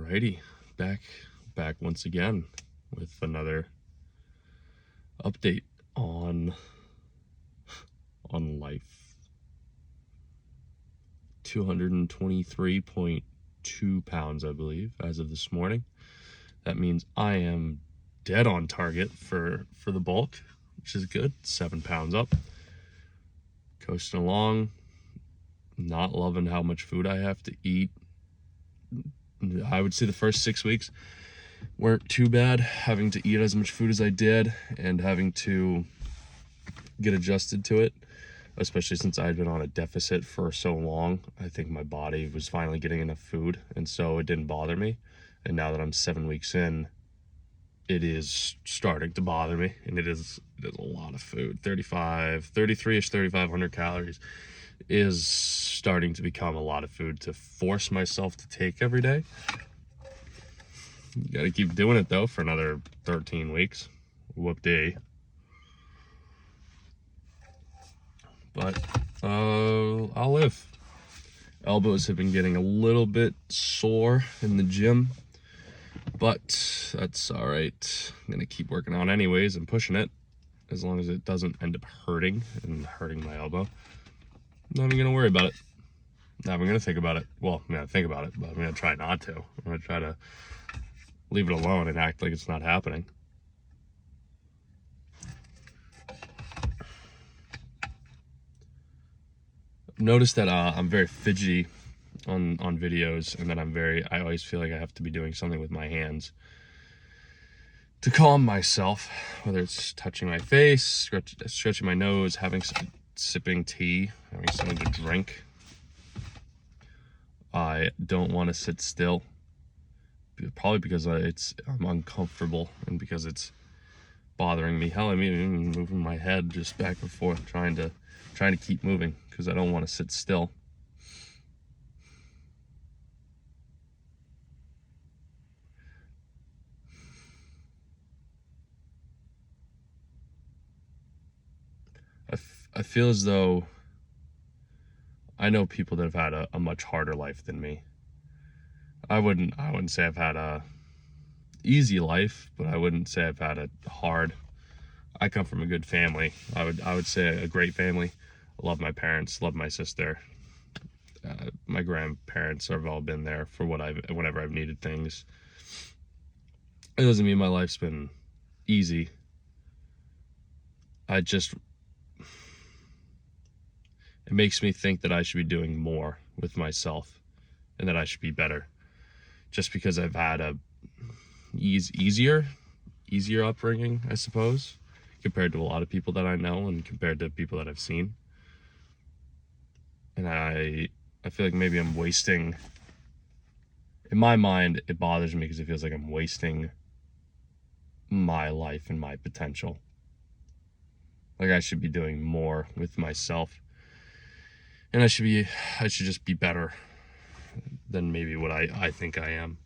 Alrighty, back once again with another update on life. 223.2 pounds, I believe, as of this morning. That means I am dead on target for the bulk, which is good. 7 pounds up. Coasting along. Not loving how much food I have to eat. I would say the first 6 weeks weren't too bad, having to eat as much food as I did and having to get adjusted to it, especially since I had been on a deficit for so long. I think my body was finally getting enough food, and so it didn't bother me. And now that I'm 7 weeks in, it is starting to bother me, and there's a lot of food. 33-ish, 3,500 calories is starting to become a lot of food to force myself to take every day. You gotta keep doing it though for another 13 weeks. Whoop-dee. But I'll live. Elbows have been getting a little bit sore in the gym, but that's all right. I'm gonna keep working on anyways and pushing it, as long as it doesn't end up hurting my elbow. I'm not even gonna worry about it. Not even gonna think about it. Well, I'm gonna think about it, but I'm gonna try not to. I'm gonna try to leave it alone and act like it's not happening. I've noticed that I'm very fidgety on videos, and that I always feel like I have to be doing something with my hands to calm myself, whether it's touching my face, stretching my nose, sipping tea, having something to drink. I don't want to sit still, probably because I'm uncomfortable and because it's bothering me. Hell, I'm even moving my head just back and forth, trying to keep moving because I don't want to sit still. I feel as though I know people that have had a much harder life than me. I wouldn't say I've had a easy life, but I wouldn't say I've had a hard. I come from a good family. I would say a great family. I love my parents, love my sister. My grandparents have all been there for whenever I've needed things. It doesn't mean my life's been easy. It makes me think that I should be doing more with myself and that I should be better, just because I've had a easier upbringing, I suppose, compared to a lot of people that I know and compared to people that I've seen. And I feel like maybe I'm wasting, in my mind, it bothers me because it feels like I'm wasting my life and my potential. Like I should be doing more with myself. And I should just be better than maybe what I think I am.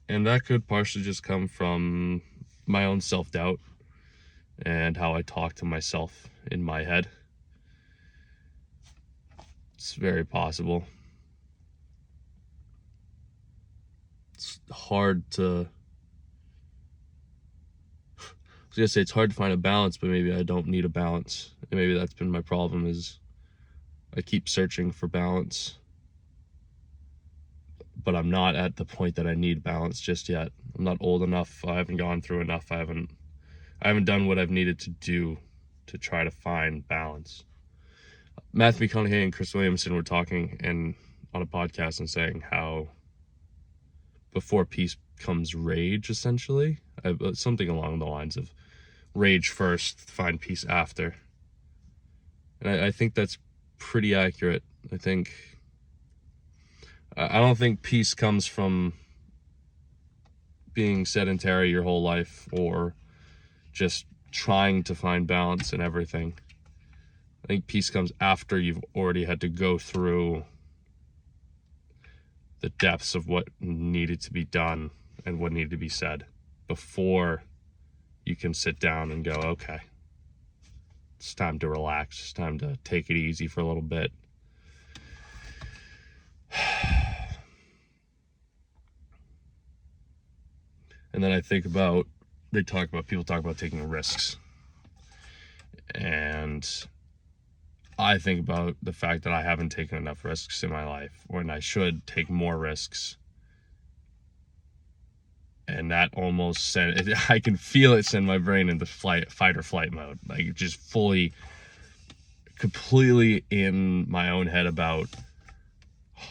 And that could partially just come from my own self-doubt and how I talk to myself in my head. It's very possible. It's hard to find a balance, but maybe I don't need a balance. And maybe that's been my problem, is I keep searching for balance, but I'm not at the point that I need balance just yet. I'm not old enough. I haven't gone through enough. I haven't done what I've needed to do to try to find balance. Matthew McConaughey and Chris Williamson were talking on a podcast and saying how before peace comes rage, essentially. Something along the lines of rage first, find peace after. And I think that's pretty accurate. I don't think peace comes from being sedentary your whole life or just trying to find balance in everything. I think peace comes after you've already had to go through the depths of what needed to be done and what needed to be said before you can sit down and go, okay, it's time to relax. It's time to take it easy for a little bit. And then I think about, people talk about taking risks. And I think about the fact that I haven't taken enough risks in my life, when I should take more risks. And that almost I can feel it send my brain into fight or flight mode. Like, just completely in my own head about,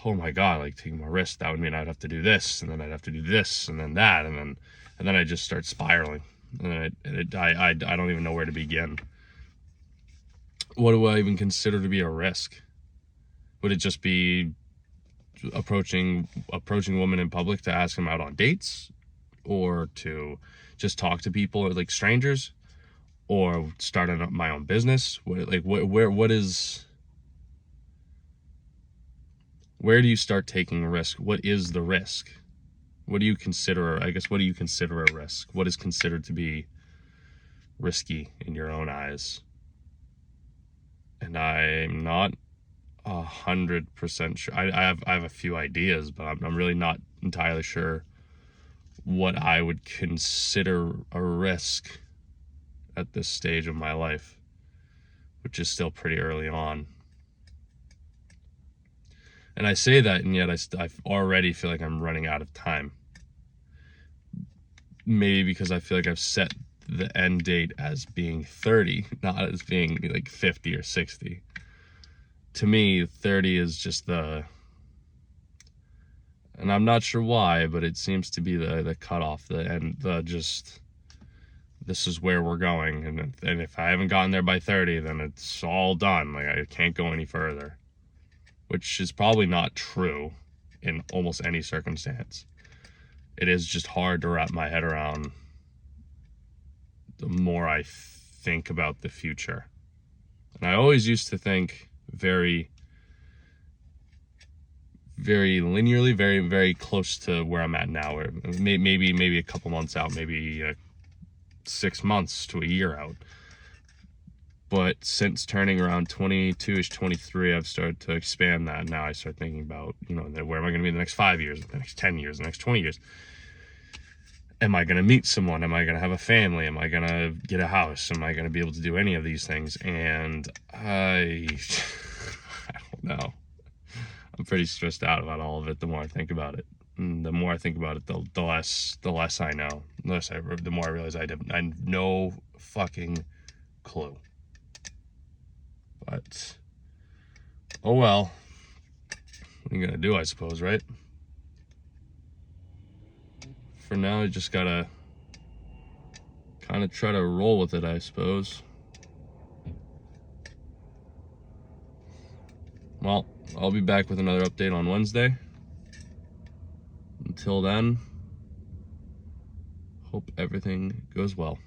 oh my God, like, taking more risks, that would mean I'd have to do this, and then I'd have to do this, and then that, and then I just start spiraling. And I don't even know where to begin. What do I even consider to be a risk? Would it just be approaching women in public to ask them out on dates, or to just talk to people, or like strangers, or starting up my own business? Where do you start taking a risk? What is the risk? What do you consider a risk? What is considered to be risky in your own eyes? And I'm not 100% sure. I have a few ideas, but I'm really not entirely sure what I would consider a risk at this stage of my life, which is still pretty early on. And I say that, and yet I already feel like I'm running out of time. Maybe because I feel like I've set the end date as being 30, not as being like 50 or 60. To me, 30 is just and I'm not sure why, but it seems to be the cutoff, this is where we're going. And if I haven't gotten there by 30, then it's all done. Like, I can't go any further, which is probably not true in almost any circumstance. It is just hard to wrap my head around the more I think about the future. And I always used to think very, very linearly, very, very close to where I'm at now, or maybe a couple months out, maybe 6 months to a year out. But since turning around 22-ish, 23, I've started to expand that. Now I start thinking about, where am I going to be in the next 5 years, the next 10 years, the next 20 years? Am I going to meet someone? Am I going to have a family? Am I going to get a house? Am I going to be able to do any of these things? And I don't know. I'm pretty stressed out about all of it the more I think about it. And the more I think about it, the less I know. The more I realize I have no fucking clue. But, oh well. What are you gonna do, I suppose, right? For now, I just gotta kind of try to roll with it, I suppose. Well, I'll be back with another update on Wednesday. Until then, hope everything goes well.